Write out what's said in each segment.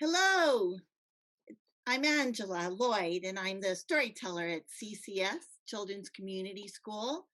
Hello, I'm Angela Lloyd, and I'm the storyteller at CCS, Children's Community School.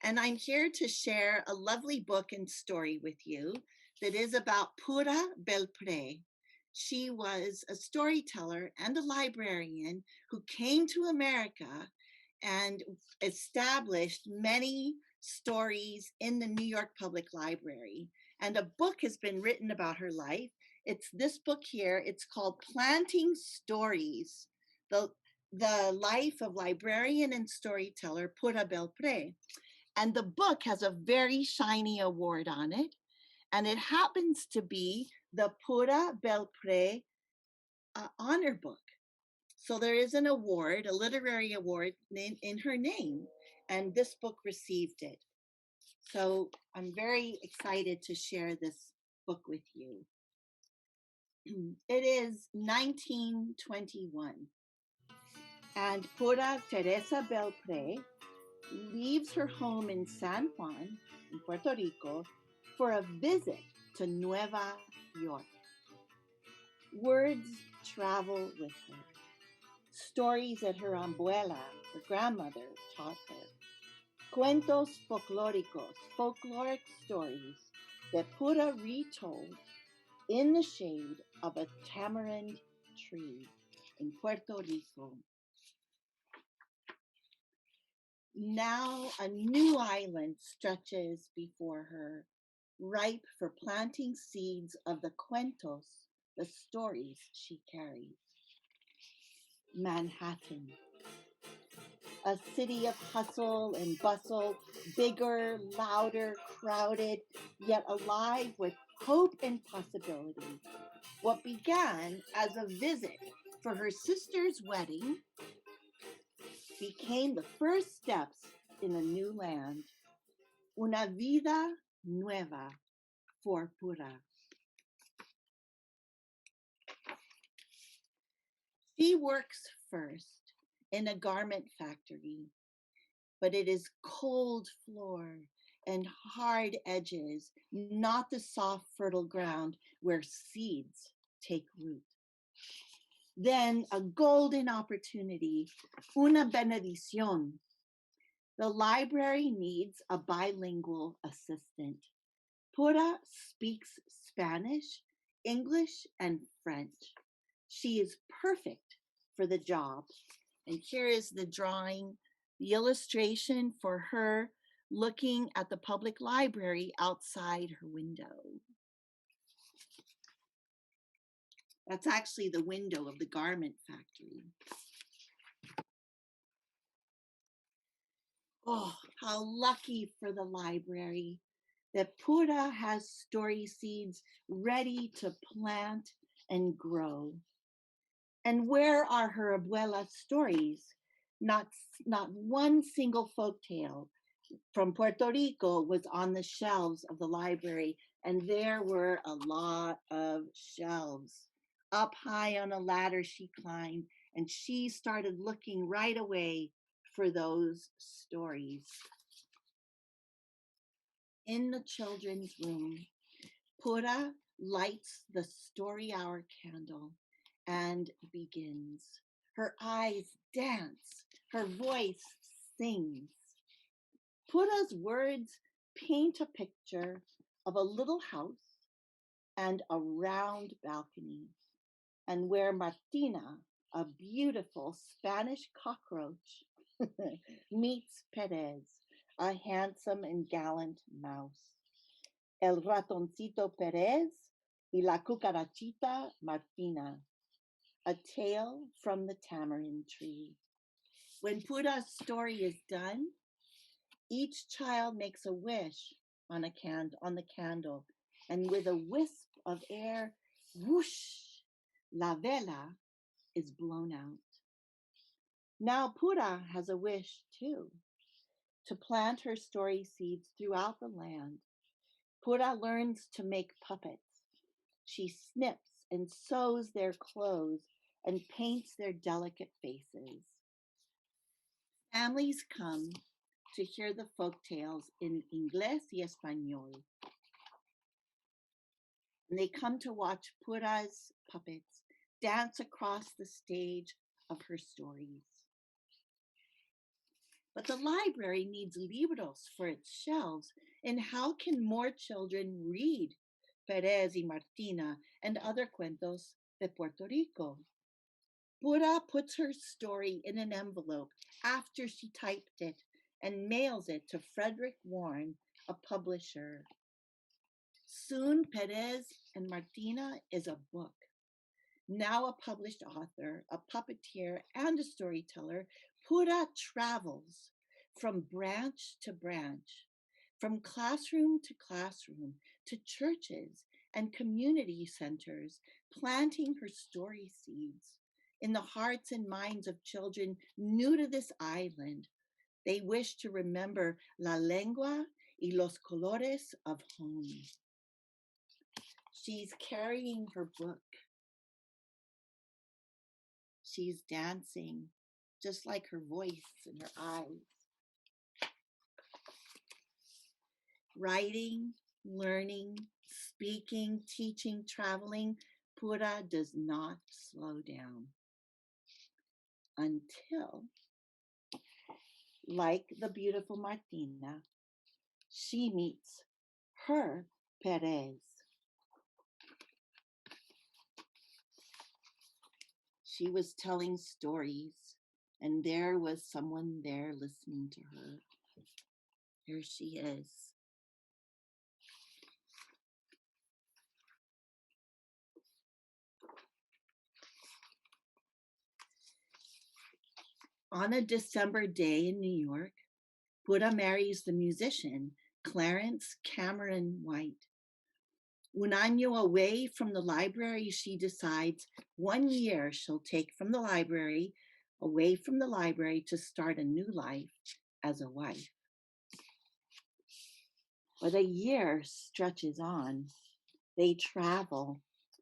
And I'm here to share a lovely book and story with you that is about Pura Belpré. She was a storyteller and a librarian who came to America and established many stories in the New York Public Library. And a book has been written about her life. It's this book here. It's called Planting Stories, the, the life of librarian and storyteller Pura Belpré. And the book has a very shiny award on it. And it happens to be the Pura Belpré honor book. So there is an award, a literary award in her name, and this book received it. So I'm very excited to share this book with you. It is 1921, and Pura Teresa Belpré leaves her home in San Juan, in Puerto Rico, for a visit to Nueva York. Words travel with her. Stories that her abuela, her grandmother, taught her. Cuentos folclóricos, folkloric stories that Pura retold in the shade of a tamarind tree in Puerto Rico. Now a new island stretches before her, ripe for planting seeds of the cuentos, the stories she carries. Manhattan, a city of hustle and bustle, bigger, louder, crowded, yet alive with hope and possibility. What began as a visit for her sister's wedding became the first steps in a new land. Una vida nueva for Pura. She works first in a garment factory, but it is cold floor and hard edges, not the soft, fertile ground where seeds take root. Then a golden opportunity, una bendición. The library needs a bilingual assistant. Pura speaks Spanish, English, and French. She is perfect for the job. And here is the drawing, the illustration for her looking at the public library outside her window. That's actually the window of the garment factory. Oh, how lucky for the library that Pura has story seeds ready to plant and grow. And where are her abuela's stories? Not one single folktale from Puerto Rico was on the shelves of the library, and there were a lot of shelves. Up high on a ladder she climbed, and she started looking right away for those stories. In the children's room, Pura lights the story hour candle and begins. Her eyes dance, her voice sings. Pura's words paint a picture of a little house and a round balcony, and where Martina, a beautiful Spanish cockroach, meets Perez, a handsome and gallant mouse. El ratoncito Perez y la cucarachita Martina, a tale from the tamarind tree. When Pura's story is done, each child makes a wish on the candle, and with a wisp of air, whoosh, la vela is blown out. Now Pura has a wish too, to plant her story seeds throughout the land. Pura learns to make puppets. She snips and sews their clothes and paints their delicate faces. Families come to hear the folk tales in Inglés y Español. And they come to watch Pura's puppets dance across the stage of her stories. But the library needs libros for its shelves, and how can more children read Perez y Martina and other cuentos de Puerto Rico? Pura puts her story in an envelope after she typed it and mails it to Frederick Warren, a publisher. Soon, Perez and Martina is a book. Now a published author, a puppeteer, and a storyteller, Pura travels from branch to branch, from classroom to churches and community centers, planting her story seeds in the hearts and minds of children new to this island. They wish to remember la lengua y los colores of home. She's carrying her book. She's dancing, just like her voice and her eyes. Writing, learning, speaking, teaching, traveling, Pura does not slow down until, like the beautiful Martina, she meets her Perez. She was telling stories, and there was someone there listening to her. Here she is. On a December day in New York, Pura marries the musician Clarence Cameron White. Un año away from the library, she decides 1 year she'll take from the library, away from the library, to start a new life as a wife. But a year stretches on. They travel.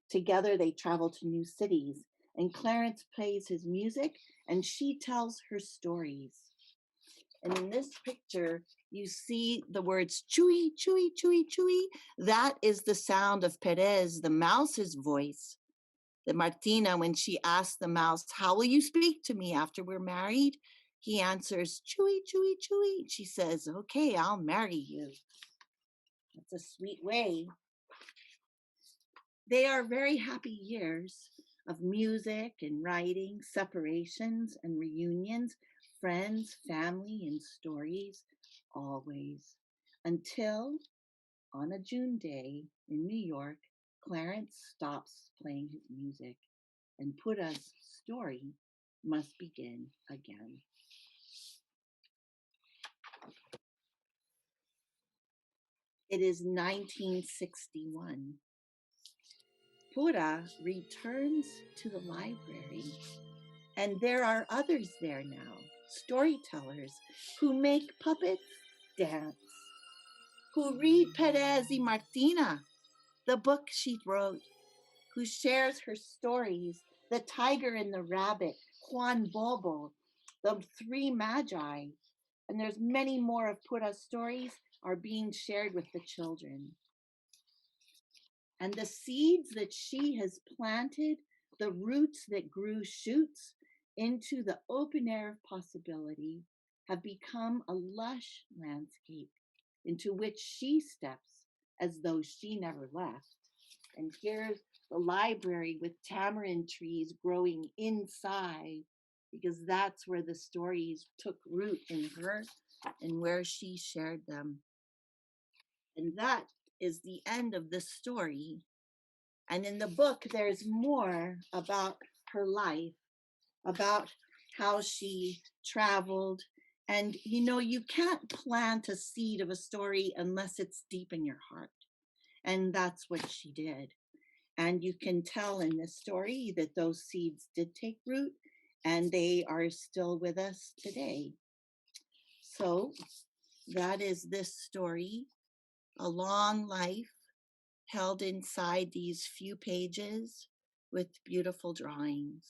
Together they travel to new cities, and Clarence plays his music and she tells her stories. And in this picture, you see the words chewy, chewy, chewy, chewy. That is the sound of Perez, the mouse's voice. That Martina, when she asks the mouse, "How will you speak to me after we're married?" He answers, chewy, chewy, chewy. She says, "Okay, I'll marry you." That's a sweet way. They are very happy years of music and writing, separations and reunions, friends, family, and stories, always. Until on a June day in New York, Clarence stops playing his music and Pura's story must begin again. It is 1961. Pura returns to the library, and there are others there now, storytellers who make puppets dance, who read Perez y Martina, the book she wrote, who shares her stories, The Tiger and the Rabbit, Juan Bobo, the Three Magi, and there's many more of Pura's stories are being shared with the children. And the seeds that she has planted, the roots that grew shoots into the open air of possibility, have become a lush landscape into which she steps as though she never left. And here's the library with tamarind trees growing inside, because that's where the stories took root in her and where she shared them. And that is the end of the story. And in the book, there's more about her life, about how she traveled. And you can't plant a seed of a story unless it's deep in your heart. And that's what she did. And you can tell in this story that those seeds did take root and they are still with us today. So that is this story, a long life held inside these few pages with beautiful drawings.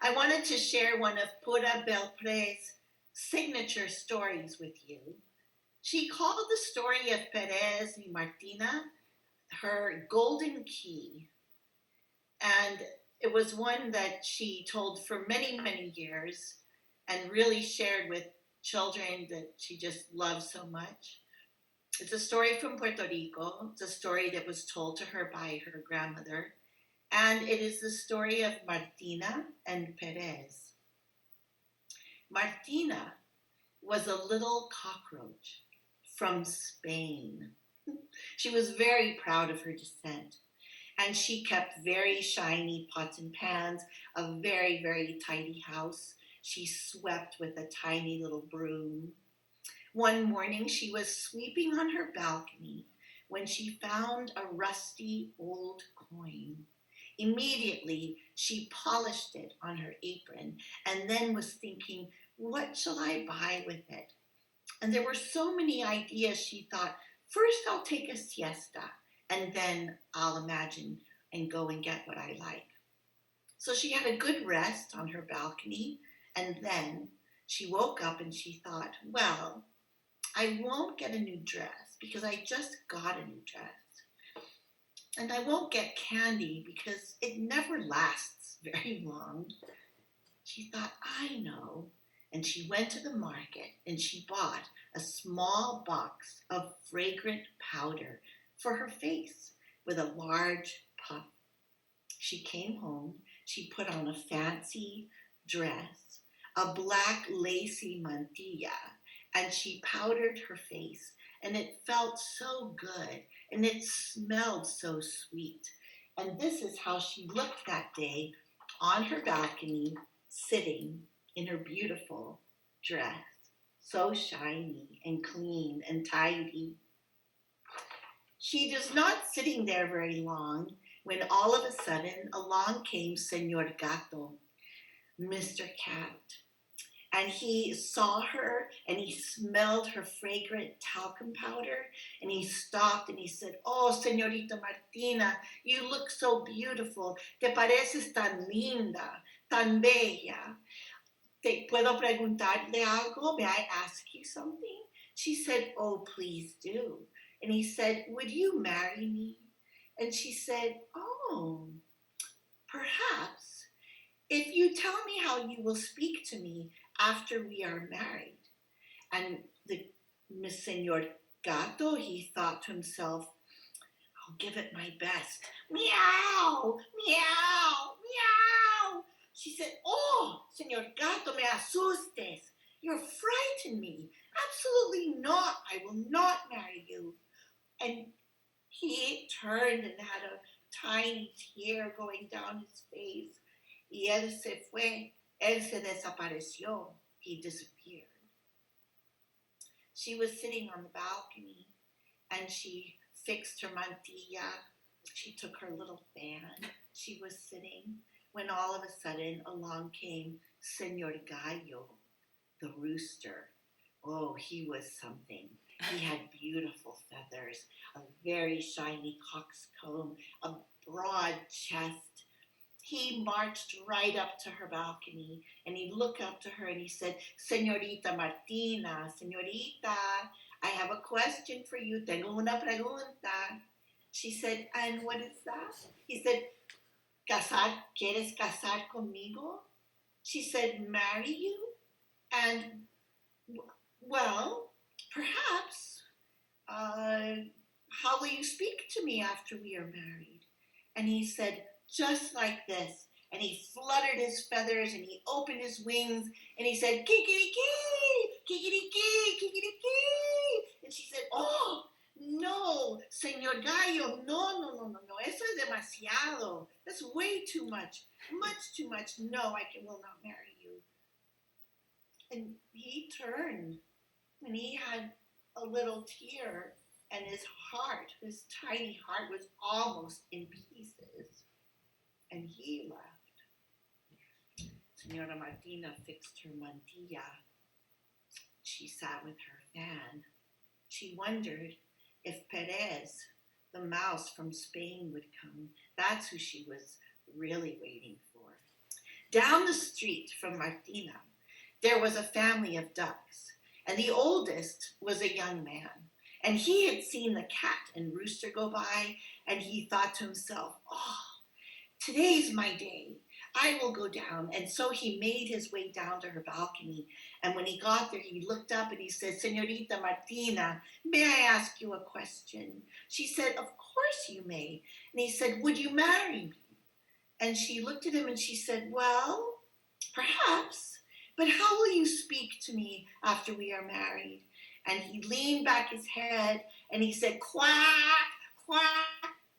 I wanted to share one of Pura Belpré's signature stories with you. She called the story of Perez and Martina her golden key. And it was one that she told for many, many years and really shared with children that she just loved so much. It's a story from Puerto Rico. It's a story that was told to her by her grandmother. And it is the story of Martina and Perez. Martina was a little cockroach from Spain. She was very proud of her descent, and she kept very shiny pots and pans, a very, very tidy house. She swept with a tiny little broom. One morning, she was sweeping on her balcony when she found a rusty old coin. Immediately, she polished it on her apron and then was thinking, what shall I buy with it? And there were so many ideas. She thought, first I'll take a siesta and then I'll imagine and go and get what I like. So she had a good rest on her balcony, and then she woke up and she thought, well, I won't get a new dress because I just got a new dress. And I won't get candy because it never lasts very long. She thought, I know. And she went to the market and she bought a small box of fragrant powder for her face with a large puff. She came home, she put on a fancy dress, a black lacy mantilla, and she powdered her face, and it felt so good, and it smelled so sweet. And this is how she looked that day on her balcony, sitting in her beautiful dress, so shiny and clean and tidy. She was not sitting there very long when all of a sudden along came Señor Gato, Mr. Cat. And he saw her and he smelled her fragrant talcum powder and he stopped and he said, oh, señorita Martina, you look so beautiful. Te pareces tan linda, tan bella. ¿Te puedo preguntarle algo? May I ask you something? She said, oh, please do. And he said, would you marry me? And she said, oh, perhaps, if you tell me how you will speak to me after we are married. And the Senor Gato, he thought to himself, I'll give it my best. Meow, meow, meow. She said, oh, Senor Gato, me asustes. You're frightening me. Absolutely not. I will not marry you. And he turned and had a tiny tear going down his face. Y él se fue. Él se desapareció. He disappeared. She was sitting on the balcony and she fixed her mantilla. She took her little fan. She was sitting when all of a sudden along came Senor Gallo, the rooster. Oh, he was something. He had beautiful feathers, a very shiny coxcomb, a broad chest. He marched right up to her balcony and he looked up to her and he said, Señorita Martina, señorita, I have a question for you. Tengo una pregunta. She said, and what is that? He said, ¿Quieres casar conmigo? She said, marry you? And, well, perhaps, how will you speak to me after we are married? And he said, just like this. And he fluttered his feathers and he opened his wings and he said, kikiriki, kikiriki, kikiriki. And she said, oh, no, Señor Gallo, no, eso es demasiado. That's way too much too much. No, I will not marry you. And he turned and he had a little tear and his heart, his tiny heart was almost in pieces. And he left. Senora Martina fixed her mantilla. She sat with her fan. She wondered if Perez, the mouse from Spain, would come. That's who she was really waiting for. Down the street from Martina, there was a family of ducks, And the oldest was a young man. And he had seen the cat and rooster go by, and he thought to himself, oh, today's my day. I will go down. And so he made his way down to her balcony. And when he got there, he looked up and he said, Señorita Martina, may I ask you a question? She said, of course you may. And he said, would you marry me? And she looked at him and she said, well, perhaps, but how will you speak to me after we are married? And he leaned back his head and he said, quack, quack,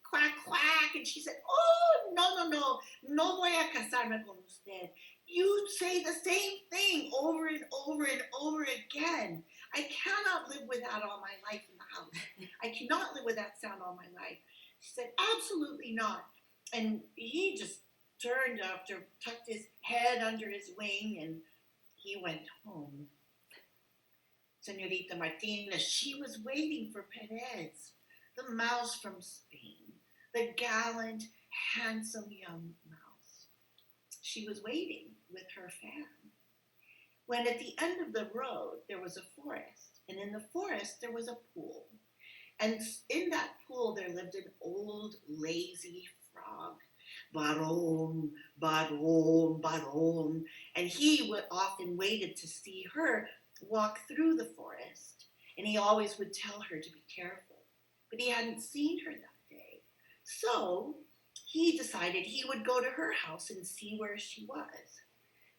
quack, quack. And she said, oh, no voy a casarme con usted. You say the same thing over and over and over again. I cannot live with that all my life in the house. I cannot live with that sound all my life. She said, absolutely not. And he just turned after, tucked his head under his wing, and he went home. Señorita Martina, she was waiting for Perez, the mouse from Spain, the gallant, handsome young mouse. She was waiting with her fan. When at the end of the road there was a forest, and in the forest there was a pool. And in that pool there lived an old, lazy frog. Barom, barom, barom. And he would often waited to see her walk through the forest. And he always would tell her to be careful. But he hadn't seen her that day. So he decided he would go to her house and see where she was.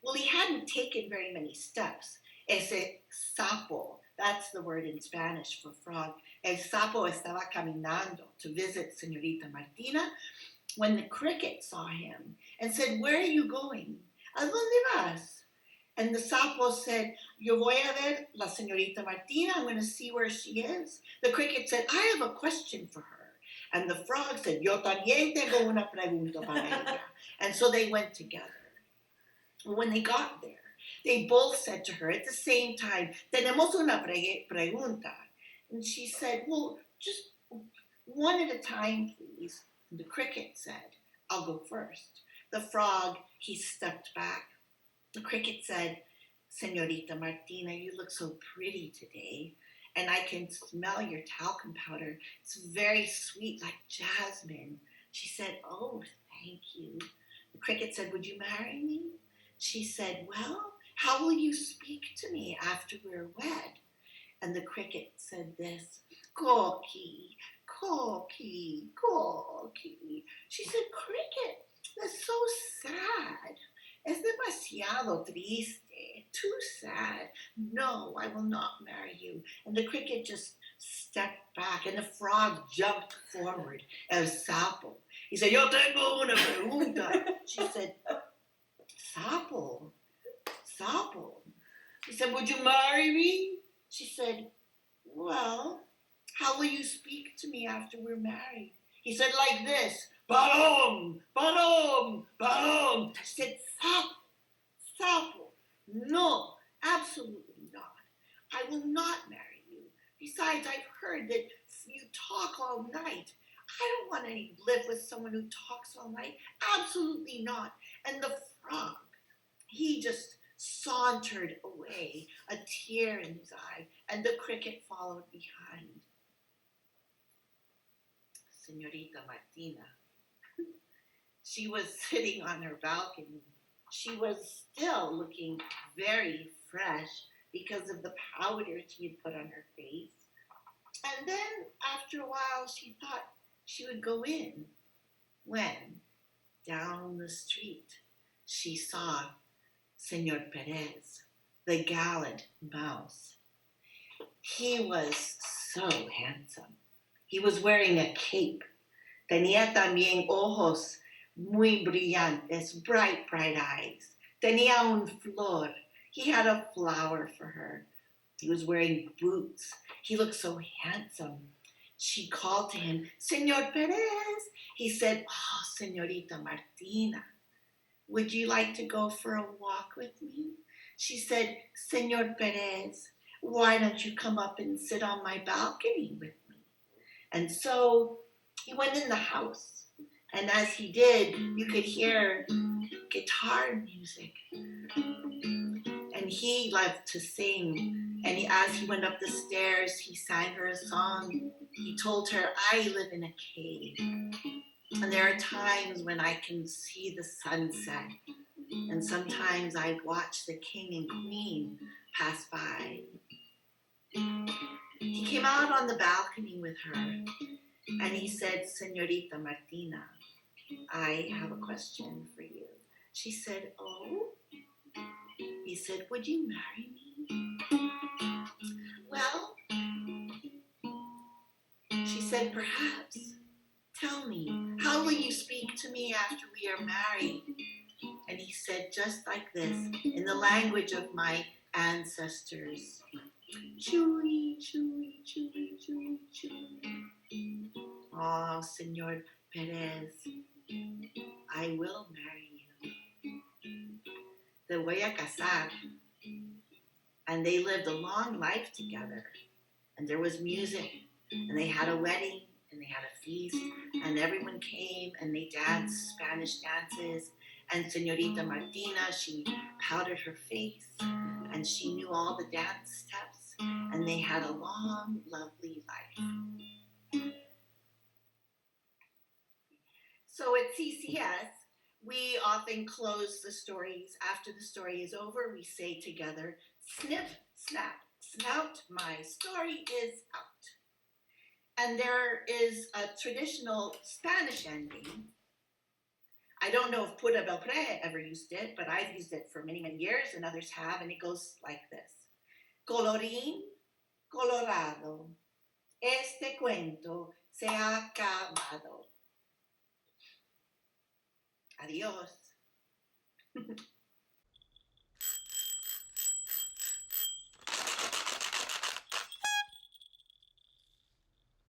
Well, he hadn't taken very many steps. Ese sapo, that's the word in Spanish for frog. El sapo estaba caminando to visit Señorita Martina when the cricket saw him and said, where are you going? ¿A dónde vas? And the sapo said, yo voy a ver la señorita Martina. I'm going to see where she is. The cricket said, I have a question for her. And the frog said, yo también tengo una pregunta para ella. And so they went together. When they got there, they both said to her at the same time, tenemos una pregunta. And she said, well, just one at a time, please. And the cricket said, I'll go first. The frog, he stepped back. The cricket said, Señorita Martina, you look so pretty today, and I can smell your talcum powder. It's very sweet, like jasmine. She said, oh, thank you. The cricket said, would you marry me? She said, well, how will you speak to me after we're wed? And the cricket said this, Cocky, Cocky, Cocky. She said, cricket, that's so sad. Es demasiado triste, too sad. No, I will not marry you. And the cricket just stepped back, and the frog jumped forward. El sapo. He said, yo tengo una pregunta. She said, sapo, sapo. He said, would you marry me? She said, well, how will you speak to me after we're married? He said, like this, Barom, barom, barom. She said, sapo, sapo. No, absolutely not. I will not marry you. Besides, I've heard that you talk all night. I don't want to live with someone who talks all night. Absolutely not. And the frog, he just sauntered away, a tear in his eye, and the cricket followed behind. Señorita Martina, she was sitting on her balcony. She was still looking very fresh because of the powder she had put on her face. And then after a while, she thought she would go in when down the street she saw Señor Perez, the gallant mouse. He was so handsome. He was wearing a cape. Tenía también ojos muy brillantes, bright, bright eyes. Tenía un flor. He had a flower for her. He was wearing boots. He looked so handsome. She called to him, Señor Perez. He said, oh, Señorita Martina, would you like to go for a walk with me? She said, Señor Perez, why don't you come up and sit on my balcony with me? And so he went in the house. And as he did, you could hear guitar music. And he loved to sing. And as he went up the stairs, he sang her a song. He told her, I live in a cave. And there are times when I can see the sunset. And sometimes I watch the king and queen pass by. He came out on the balcony with her and he said, Señorita Martina, I have a question for you. She said, oh? He said, would you marry me? Well, she said, perhaps. Tell me, how will you speak to me after we are married? And he said, just like this, in the language of my ancestors. Chewy, chewy, chewy, chewy, chewy. Oh, Senor Perez, I will marry you. Te voy a casar. And they lived a long life together. And there was music, and they had a wedding, and they had a feast, and everyone came, and they danced Spanish dances. And Señorita Martina, she powdered her face, and she knew all the dance steps, and they had a long, lovely life. So at CCS, we often close the stories. After the story is over, we say together, snip, snap, snout, my story is out. And there is a traditional Spanish ending. I don't know if Pura Belpré ever used it, but I've used it for many, many years, and others have, and it goes like this. Colorín colorado, este cuento se ha acabado. Adiós.